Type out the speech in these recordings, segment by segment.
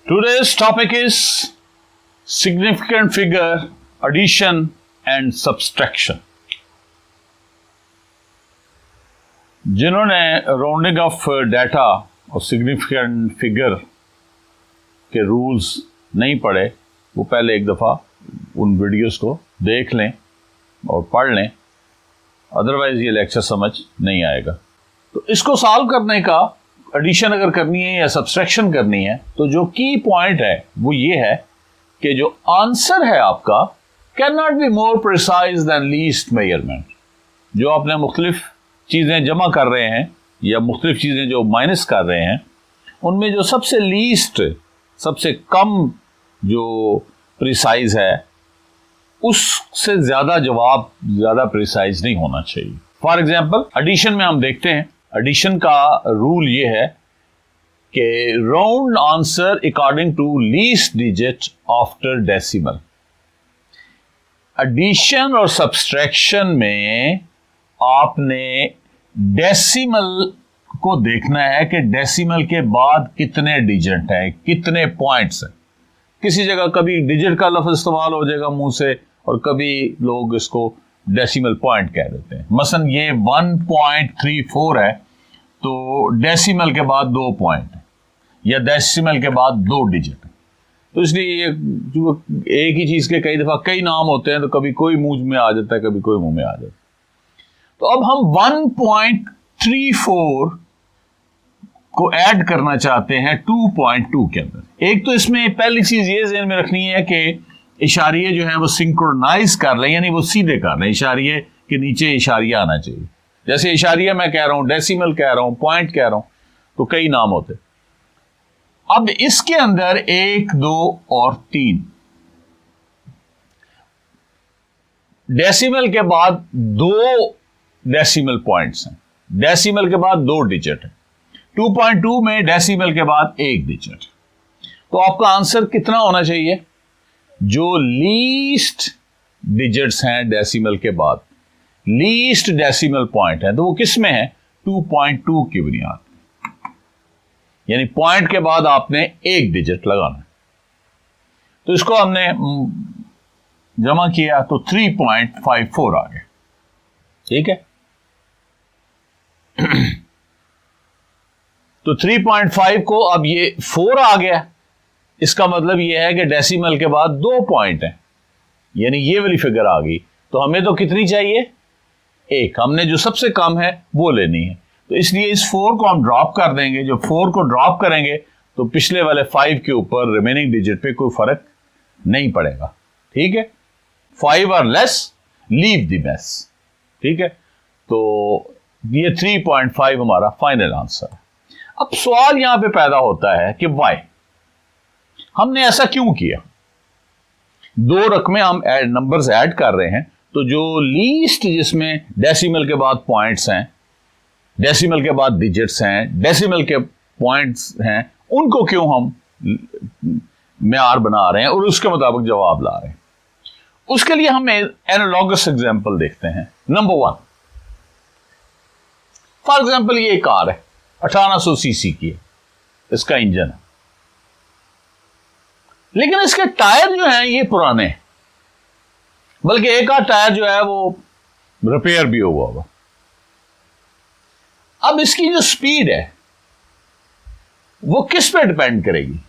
Today's topic is significant figure, addition and subtraction. जिन्होंने rounding off data और significant figure के rules नहीं पढ़े वो पहले एक दफ़ा उन वीडियोस को देख लें और पढ़ लें, अदरवाइज ये लेक्चर समझ नहीं आएगा। तो इसको सॉल्व करने का, एडिशन अगर करनी है या सब्सट्रैक्शन करनी है, तो जो की पॉइंट है वो ये है कि जो आंसर है आपका can not be more precise than least measurement. जो आपने मुख्तलिफ चीज़ें जमा कर रहे हैं या मुख्तलिफ चीज़ें जो माइनस कर रहे हैं, उनमें जो सबसे लीस्ट, सबसे कम जो प्रिसाइज है, उससे ज़्यादा जवाब ज़्यादा प्रिसाइज नहीं होना चाहिए। फॉर एग्जाम्पल एडिशन में हम देखते हैं, एडिशन का रूल ये है कि round answer according to least digit after decimal. Addition और सब्सट्रैक्शन में आपने डेसिमल को देखना है कि डेसिमल के बाद कितने डिजिट हैं, कितने पॉइंट्स हैं। किसी जगह कभी डिजिट का लफ्ज़ इस्तेमाल हो जाएगा मुंह से और कभी लोग इसको डेसिमल पॉइंट कह देते हैं। मसलन ये 1.34 है तो डेसिमल के बाद 2 पॉइंट है या डेसिमल के बाद 2 डिजिट है। तो इसलिए जो एक ही चीज़ के कई दफ़ा कई नाम होते हैं, तो कभी कोई मुंह में आ जाता है, कभी कोई मुंह में आ जाता है। तो अब हम 1.34 को ऐड करना चाहते हैं 2.2 के अंदर। एक तो इसमें पहली चीज़ ये ज़हन में रखनी है कि इशारिये जो है वो सिंक्रोनाइज कर लें, यानी वो सीधे कर लें। इशारिये के नीचे इशारिया आना चाहिए। जैसे इशारिया मैं कह रहा हूं, डेसिमल कह रहा हूं, पॉइंट कह रहा हूं, तो कई नाम होते। अब इसके अंदर 1, 2 और 3 डेसिमल के बाद 2 डेसिमल पॉइंट्स हैं, डेसिमल के बाद 2 डिजिट है। 2.2 में डेसिमल के बाद 1 डिजिट। तो आपका आंसर कितना होना चाहिए? जो लीस्ट डिजिट्स हैं डेसिमल के बाद, लीस्ट डेसिमल पॉइंट है, तो वो किस में है? 2.2 की बुनियाद, यानी पॉइंट के बाद आपने 1 डिजिट लगाना है। तो इसको हमने जमा किया तो 3.54 आ गया। ठीक है, तो 3.5 को अब ये 4 आ गया। इसका मतलब यह है कि डेसिमल के बाद 2 पॉइंट हैं, यानी ये वाली फिगर आ गई। तो हमें तो कितनी चाहिए? 1। हमने जो सबसे कम है वो लेनी है। तो इसलिए इस 4 को हम ड्रॉप कर देंगे। जो 4 को ड्रॉप करेंगे तो पिछले वाले 5 के ऊपर रिमेनिंग डिजिट पे कोई फर्क नहीं पड़ेगा। ठीक है, 5 और लेस लीव द मेस। ठीक है, तो ये 3.5 हमारा फाइनल आंसर है। अब सवाल यहां पे पैदा होता है कि वाई, हमने ऐसा क्यों किया? 2 रकमें हम नंबर्स ऐड कर रहे हैं, तो जो लीस्ट जिसमें डेसिमल के बाद पॉइंट्स हैं, डेसिमल के बाद डिजिट्स हैं, डेसिमल के पॉइंट्स हैं, उनको क्यों हम मेयार बना रहे हैं और उसके मुताबिक जवाब ला रहे हैं? उसके लिए हम एनालॉगस एग्जांपल देखते हैं। नंबर 1, फॉर एग्जांपल ये कार है, 1800 सीसी की है, इसका इंजन है, लेकिन इसके टायर जो हैं ये पुराने हैं, बल्कि एक आध टायर जो है वो रिपेयर भी हुआ होगा। अब इसकी जो स्पीड है वो किस पे डिपेंड करेगी?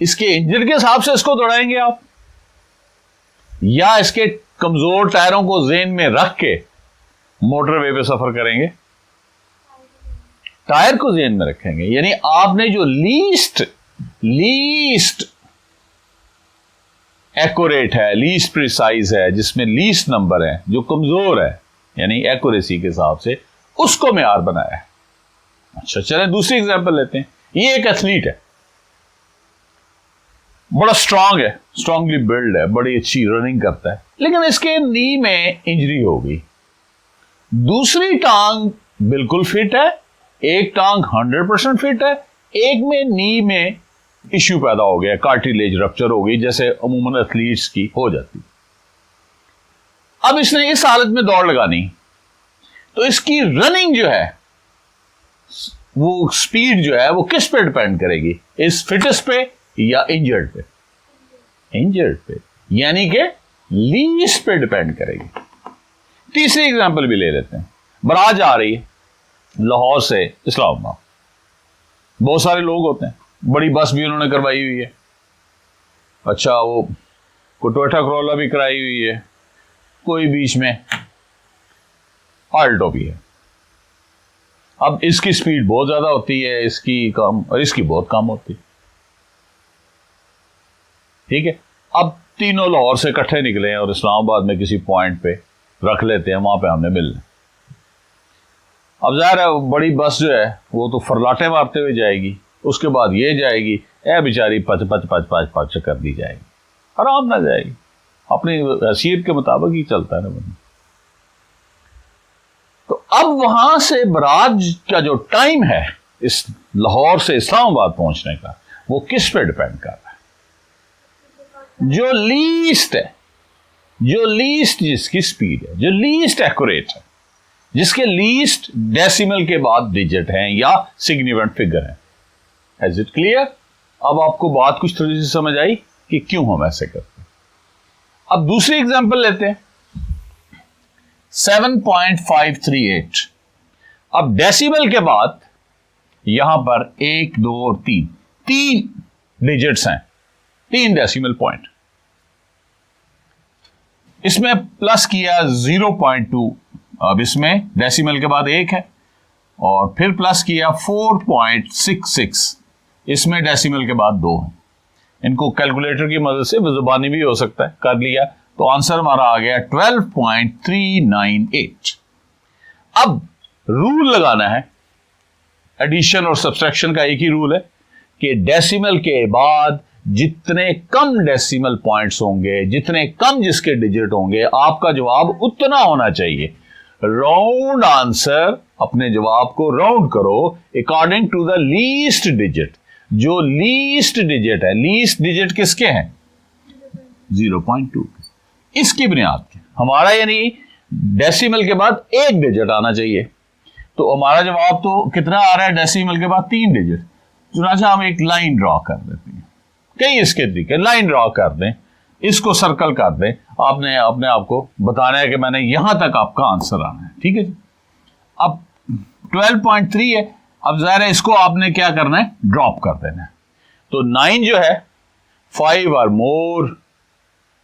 इसके इंजन के हिसाब से इसको दौड़ाएंगे आप, या इसके कमजोर टायरों को जेन में रख के मोटरवे पे सफर करेंगे? टायर को जेन में रखेंगे। यानी आपने जो लीस्ट एक्यूरेट है, लीस्ट प्रिसाइज है, जिसमें लीस्ट नंबर है, जो कमजोर है यानी एक्यूरेसी के हिसाब से, उसको मेयार बनाया है। अच्छा, चलें दूसरी एग्जांपल लेते हैं। ये एक एथलीट है, बड़ा स्ट्रांग है, स्ट्रांगली बिल्ड है, बड़ी अच्छी रनिंग करता है, लेकिन इसके नी में इंजरी हो गई। दूसरी टांग बिल्कुल फिट है, एक टांग 100% फिट है, एक में नी में इश्यू पैदा हो गया, कार्टिलेज रप्चर हो गई, जैसे अमूमन एथलीट्स की हो जाती। अब इसने इस हालत में दौड़ लगानी, तो इसकी रनिंग जो है, वो स्पीड जो है वो किस पे डिपेंड करेगी? इस फिटनेस पे या इंजर्ड पे? इंजर्ड पे, यानी कि लीस्ट पे डिपेंड करेगी। तीसरी एग्जांपल भी ले लेते हैं। बारात आ रही है लाहौर से इस्लामाबाद, बहुत सारे लोग होते हैं, बड़ी बस भी उन्होंने करवाई हुई है, अच्छा वो टोयोटा करोला भी कराई हुई है, कोई बीच में आल्टो भी है। अब इसकी स्पीड बहुत ज्यादा होती है, इसकी कम, और इसकी बहुत कम होती है। ठीक है, अब तीनों लाहौर से इकट्ठे निकले हैं और इस्लामाबाद में किसी पॉइंट पे रख लेते हैं, वहां पे हमने मिलना। अब जाहिर है बड़ी बस जो है वो तो फरलाटे मारते हुए जाएगी, उसके बाद ये जाएगी, ए बेचारी पच पच पच पच पच कर दी जाएगी, आराम ना जाएगी, अपनी हैसियत के मुताबिक ही चलता है ना बंदा। तो अब वहां से बारात का जो टाइम है इस लाहौर से इस्लामाबाद पहुंचने का, वो किस पे डिपेंड कर रहा है? जो लीस्ट है, जो लीस्ट जिसकी स्पीड है, जो लीस्ट एक्यूरेट है, जिसके लीस्ट डेसिमल के बाद डिजिट हैं या सिग्निफिकेंट फिगर है। Is it clear? अब आपको बात कुछ थोड़ी सी समझ आई कि क्यों हम ऐसे करते हैं। अब दूसरी एग्जांपल लेते हैं, 7.538। अब डेसिमल के बाद यहां पर 1, 2 और 3 डिजिट्स हैं, 3 डेसिमल पॉइंट। इसमें प्लस किया 0.2, अब इसमें डेसिमल के बाद 1 है, और फिर प्लस किया 4.66, इसमें डेसिमल के बाद 2 है। इनको कैलकुलेटर की मदद से जुबानी भी हो सकता है, कर लिया तो आंसर हमारा आ गया 12.398। अब रूल लगाना है, एडिशन और सब्सट्रैक्शन का एक ही रूल है कि डेसिमल के बाद जितने कम डेसिमल पॉइंट्स होंगे, जितने कम जिसके डिजिट होंगे, आपका जवाब उतना होना चाहिए। राउंड आंसर, अपने जवाब को राउंड करो according to the least digit. जो लीस्ट डिजिट है, लीस्ट डिजिट किसके हैं? 0.2। इसकी बुनियाद पे हमारा यानी डेसिमल के बाद 1 डिजिट आना चाहिए, तो हमारा जवाब तो कितना आ रहा है? डेसिमल के बाद 3 डिजिट। चुनाचा हम एक लाइन ड्रॉ कर देते हैं, कई इसके तरीके, लाइन ड्रॉ कर दें, इसको सर्कल कर दें, आपने अपने आप को बताना है कि मैंने यहां तक आपका आंसर आना है। ठीक है जी। अब 12.3 है, अब जाहिर है इसको आपने क्या करना है? ड्रॉप कर देना है। तो 9 जो है 5 और मोर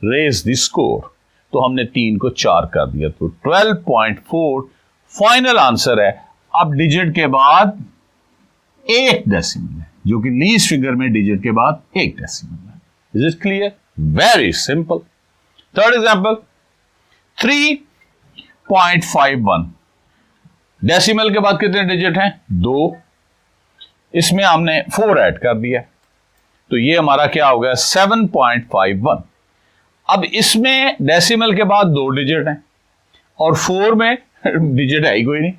रेज द स्कोर, तो हमने 3 को 4 कर दिया, तो 12.4 फाइनल आंसर है। अब डिजिट के बाद 1 डेसिमल है, जो कि लीस्ट फिगर में डिजिट के बाद 1 डेसिमल है। Is it clear? Very simple. Third example, 3.51। Decimal के बाद कितने डिजिट हैं? 2। इसमें हमने 4 ऐड कर दिया, तो ये हमारा क्या हो गया? 7.51। अब इसमें डेसिमल के बाद 2 डिजिट हैं और 4 में डिजिट है ही कोई नहीं,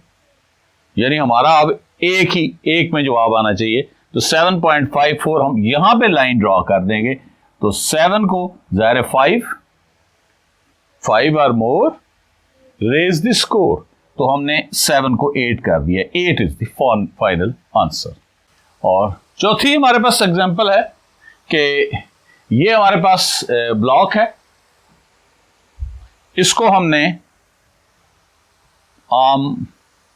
यानी हमारा अब एक में जवाब आना चाहिए। तो 7.54 हम यहां पे लाइन ड्रॉ कर देंगे, तो 7 को जाहिर है 5 और मोर रेज द स्कोर, तो हमने 7 को 8 कर दिया। 8 इज द फाइनल आंसर। और चौथी हमारे पास एग्जांपल है कि ये हमारे पास ब्लॉक है, इसको हमने आम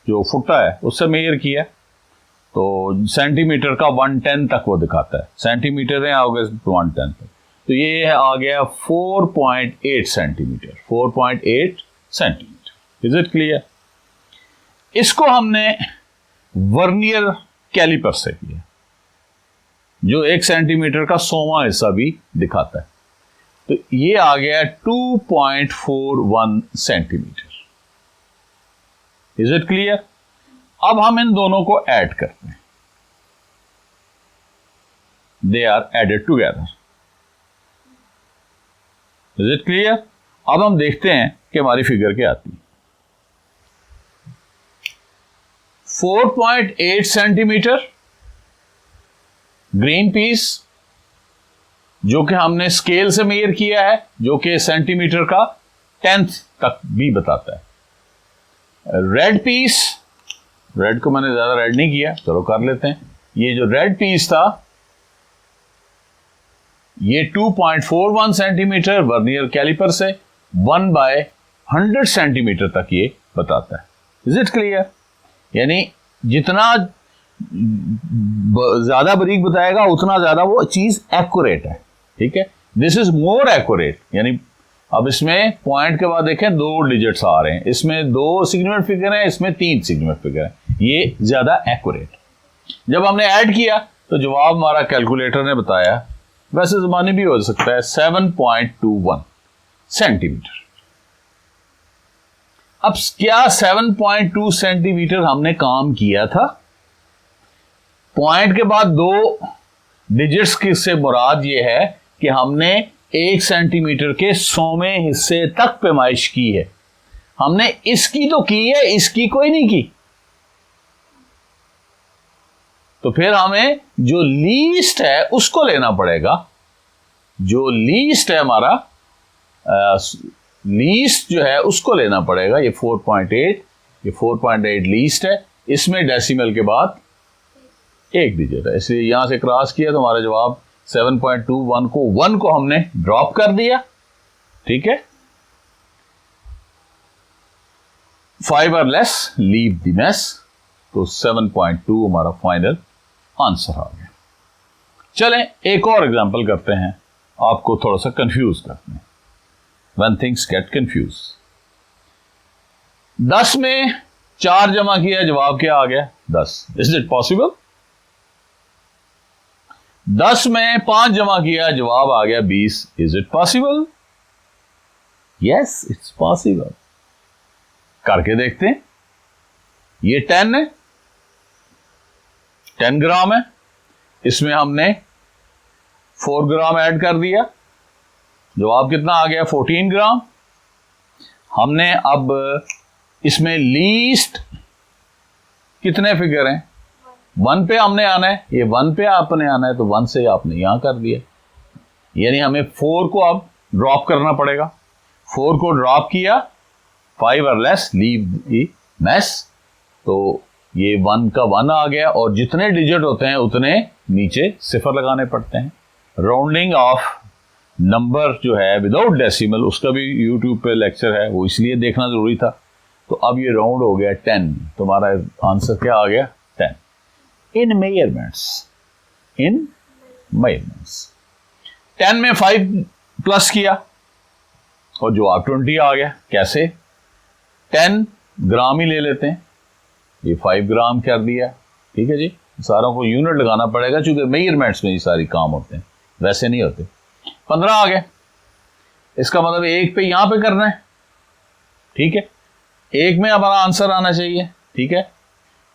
जो फुटा है उससे मेजर किया, तो सेंटीमीटर का 110 तक वो दिखाता है, सेंटीमीटर है आ गए 110 तक, तो ये आ गया 4.8 centimetre, 4.8 centimetre. Is it clear? इसको हमने वर्नियर कैलिपर से किया, जो 1 सेंटीमीटर का 100वां हिस्सा भी दिखाता है, तो ये आ गया 2.41 सेंटीमीटर। Is it clear? अब हम इन दोनों को ऐड करते हैं, they are added together. Is it clear? अब हम देखते हैं कि हमारी फिगर क्या आती है। 4.8 सेंटीमीटर ग्रीन पीस, जो कि हमने स्केल से मेजर किया है, जो कि सेंटीमीटर का 10th तक भी बताता है। रेड पीस, रेड को मैंने ज्यादा रेड नहीं किया, चलो कर लेते हैं। ये जो रेड पीस था ये 2.41 सेंटीमीटर वर्नियर कैलिपर से 1/100 सेंटीमीटर तक ये बताता है। Is it clear? यानी जितना ज्यादा बारीक बताएगा उतना ज्यादा वो चीज एक्यूरेट है। ठीक है, दिस इज मोर एक्यूरेट। यानी अब इसमें पॉइंट के बाद देखें 2 डिजिट्स आ रहे हैं, इसमें 2 सिग्निफिकेंट फिगर है, इसमें 3 सिग्निफिकेंट फिगर है, ये ज्यादा एक्यूरेट। जब हमने ऐड किया तो जवाब हमारा कैलकुलेटर ने बताया, वैसे जमाने भी हो सकता है, 7.21 सेंटीमीटर। अब क्या 7.2 सेंटीमीटर हमने काम किया था? पॉइंट के बाद 2 डिजिट्स से मुराद ये है कि हमने 1 सेंटीमीटर के 100वें हिस्से तक पैमाइश की है। हमने इसकी तो की है, इसकी कोई नहीं की। तो फिर हमें जो लीस्ट है उसको लेना पड़ेगा। जो लीस्ट है हमारा, लीस्ट जो है उसको लेना पड़ेगा। ये 4.8, ये 4.8 लीस्ट है। इसमें डेसिमल के बाद 1 डिजिट है, इसलिए यहां से क्रॉस किया तो हमारा जवाब 7.21 को 1 को हमने ड्रॉप कर दिया। ठीक है, 5 और लेस लीव द मेस, तो 7.2 हमारा फाइनल आंसर आ गया। चलें एक और एग्जांपल करते हैं, आपको थोड़ा सा कंफ्यूज करते हैं। When things get confused, 10 में 4 जमा किया, जवाब क्या आ गया? 10। Is it possible? 10 में 5 जमा किया, जवाब आ गया 20। Is it possible? Yes, it's possible. करके देखते हैं। ये 10 है, 10 ग्राम है, इसमें हमने 4 ग्राम ऐड कर दिया, जवाब कितना आ गया? 14 ग्राम। हमने अब इसमें लीस्ट कितने फिगर हैं? 1 पे हमने आना है, ये 1 पे आपने आना है, तो 1 से आपने यहां कर दिया। यानी हमें 4 को अब ड्रॉप करना पड़ेगा। 4 को ड्रॉप किया, 5 और लेस लीव द मेस, तो ये 1 का 1 आ गया, और जितने डिजिट होते हैं उतने नीचे सिफर लगाने पड़ते हैं। राउंडिंग ऑफ नंबर जो है विदाउट डेसिमल, उसका भी यूट्यूब पे लेक्चर है, वो इसलिए देखना जरूरी था। तो अब ये राउंड हो गया 10, तुम्हारा आंसर क्या आ गया? 10 इन मेजरमेंट्स। इन मेजरमेंट्स 10 में 5 प्लस किया और जवाब 20 आ गया। कैसे? 10 ग्राम ही ले लेते हैं, ये 5 ग्राम कर दिया। ठीक है जी, सारों को यूनिट लगाना पड़ेगा, चूंकि मेजरमेंट्स में ये सारी काम होते हैं, वैसे नहीं होते। 15 आ गया, इसका मतलब 1 पे यहां पे करना है। ठीक है, 1 में हमारा आंसर आना चाहिए। ठीक है,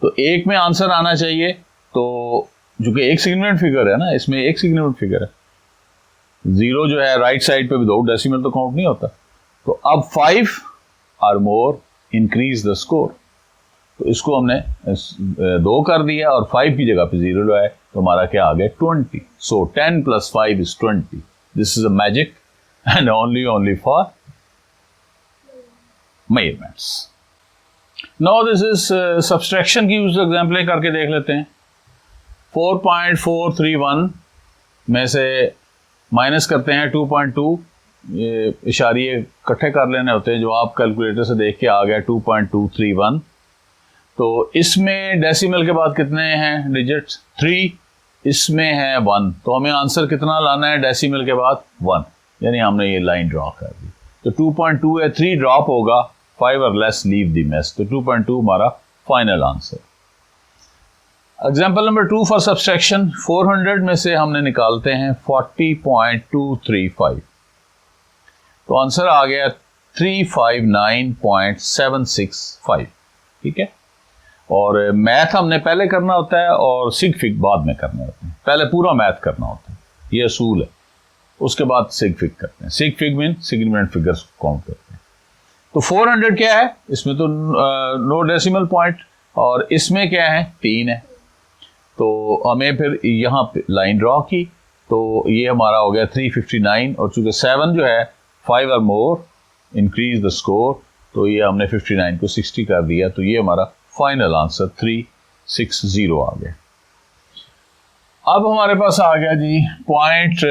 तो 1 में आंसर आना चाहिए, तो जो कि 1 सिग्निफिकेंट फिगर है ना, इसमें 1 सिग्निफिकेंट फिगर है। 0 जो है राइट साइड पे विदाउट डेसिमल तो काउंट नहीं होता। तो अब 5 और मोर इंक्रीज द स्कोर, तो इसको हमने 2 कर दिया और 5 की जगह पे 0 लगाया, तो हमारा क्या आ गया? 20। सो 10 + 5 is 20। This is a magic and only for measurements. Now this is subtraction की यूज एग्जाम्पल करके देख लेते हैं। 4.431 में से माइनस करते हैं 2.2, ये इशारिये इकट्ठे कर लेने होते हैं। जो आप कैलकुलेटर से देख के आ गया 2.231। तो इसमें डेसिमल के बाद कितने हैं डिजिट्स? 3। इसमें है 1, तो हमें आंसर कितना लाना है डेसिमल के बाद? 1। यानी हमने ये लाइन ड्रॉ कर दी। तो 2.2 है, 3 ड्रॉप होगा, 5 और लेस लीव द मेस, तो 2.2 हमारा final answer. Example number 2 for subtraction. 400 में से हमने निकालते हैं 40.235, तो आंसर आ गया 359.765। ठीक है, और मैथ हमने पहले करना होता है और सिग फिग बाद में करने होते हैं। पहले पूरा मैथ करना होता है, ये असूल है, उसके बाद सिग फिग करते हैं। Sig fig mean significant figures count करते हैं। तो 400 क्या है? इसमें तो नो डेसिमल पॉइंट, और इसमें क्या है? 3 है। तो हमें फिर यहाँ पे लाइन ड्रॉ की, तो ये हमारा हो गया 359, और चूंकि 7 जो है 5 और मोर इंक्रीज द स्कोर, तो ये हमने 59 को 60 कर दिया, तो ये हमारा फाइनल आंसर 360 आ गया। अब हमारे पास आ गया जी पॉइंट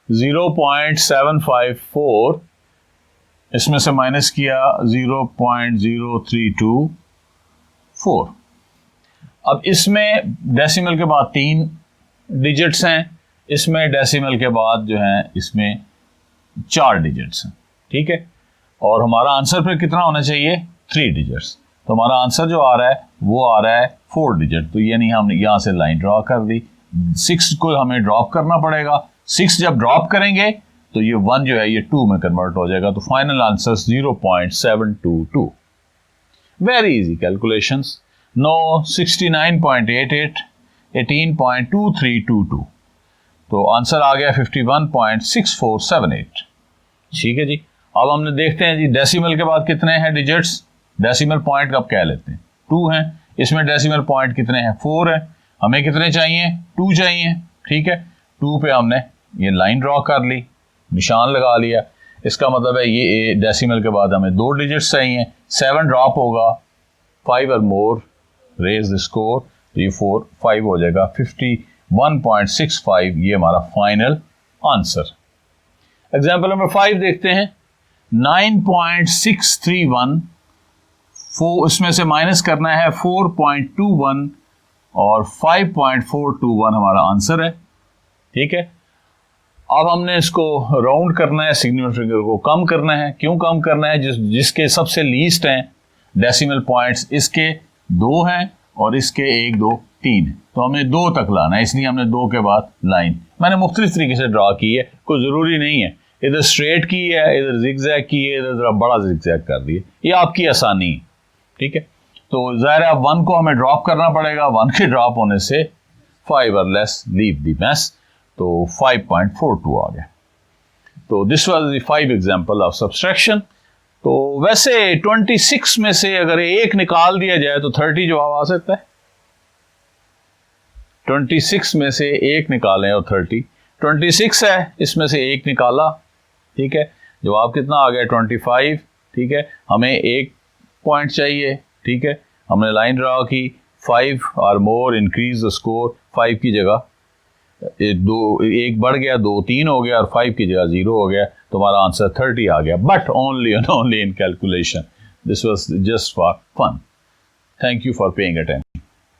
0.754, इसमें से माइनस किया 0.0324। अब इसमें डेसिमल के बाद 3 डिजिट्स हैं, इसमें डेसिमल के बाद जो है इसमें 4 डिजिट्स हैं, ठीक है। और हमारा आंसर फिर कितना होना चाहिए? 3 डिजिट्स। तो हमारा आंसर जो आ रहा है वो आ रहा है 4 डिजिट। तो यानी हमने यहाँ से लाइन ड्रॉ कर दी, 6 को हमें ड्रॉप करना पड़ेगा। 6 जब ड्रॉप करेंगे तो ये 1 जो है ये 2 में कन्वर्ट हो जाएगा। तो final answer 0.722। Very easy calculations. No 69.88, 18.2322। तो आंसर आ गया 51.6478। ठीक है जी। अब हमने देखते हैं जी डेसिमल के बाद कितने हैं डिजिट्स। डेसिमल पॉइंट कब कह लेते हैं? 2 हैं। इसमें डेसिमल पॉइंट कितने हैं? 4 है। हमें कितने चाहिए? 2 चाहिए, ठीक है। 2 पे हमने ये लाइन ड्रॉ कर ली, निशान लगा लिया। इसका मतलब है ये डेसिमल के बाद हमें 2 डिजिट्स चाहिए। 7 ड्रॉप होगा, 5 और मोर, रेज द स्कोर। तो ये 4 5 हो जाएगा, 51.65 ये हमारा फाइनल आंसर। एग्जाम्पल नंबर 5 देखते हैं। 9.631, इसमें से माइनस करना है 4.21 और 5.421 हमारा आंसर है, ठीक है। अब हमने इसको राउंड करना है, सिग्निफिकेंट फिगर को कम करना है। क्यों कम करना है? जिसके सबसे लीस्ट हैं डेसिमल पॉइंट्स, इसके 2 हैं और इसके 1 2 3 है। तो हमें 2 तक लाना है, इसलिए हमने 2 के बाद लाइन मैंने मुख्तलिफ तरीके से ड्रा की है, कोई ज़रूरी नहीं है इधर स्ट्रेट की है, इधर जिगजैग की है, इधर ज़रा बड़ा जिगजैग कर दिए, ये आपकी आसानी है, ठीक है। तो ज़ाहिर है 1 को हमें ड्रॉप करना पड़ेगा। 1 के ड्रॉप होने से 5 और लेस लीव द मैस, तो 5.42 आ गया। तो this was the 5 example of subtraction. तो वैसे 26 में से अगर 1 निकाल दिया जाए तो 30 जवाब आ सकता है। 26 में से 1 निकालें और 30, 26 है, इसमें से 1 निकाला, ठीक है। जवाब कितना आ गया? 25, ठीक है। हमें 1 पॉइंट चाहिए, ठीक है। हमने लाइन ड्रा की, 5 और मोर इंक्रीज द स्कोर। 5 की जगह 1 बढ़ गया, 2 3 हो गया और 5 की जगह 0 हो गया। तो हमारा आंसर 30 आ गया, but only and only in calculation. This was just for fun. Thank you for paying attention.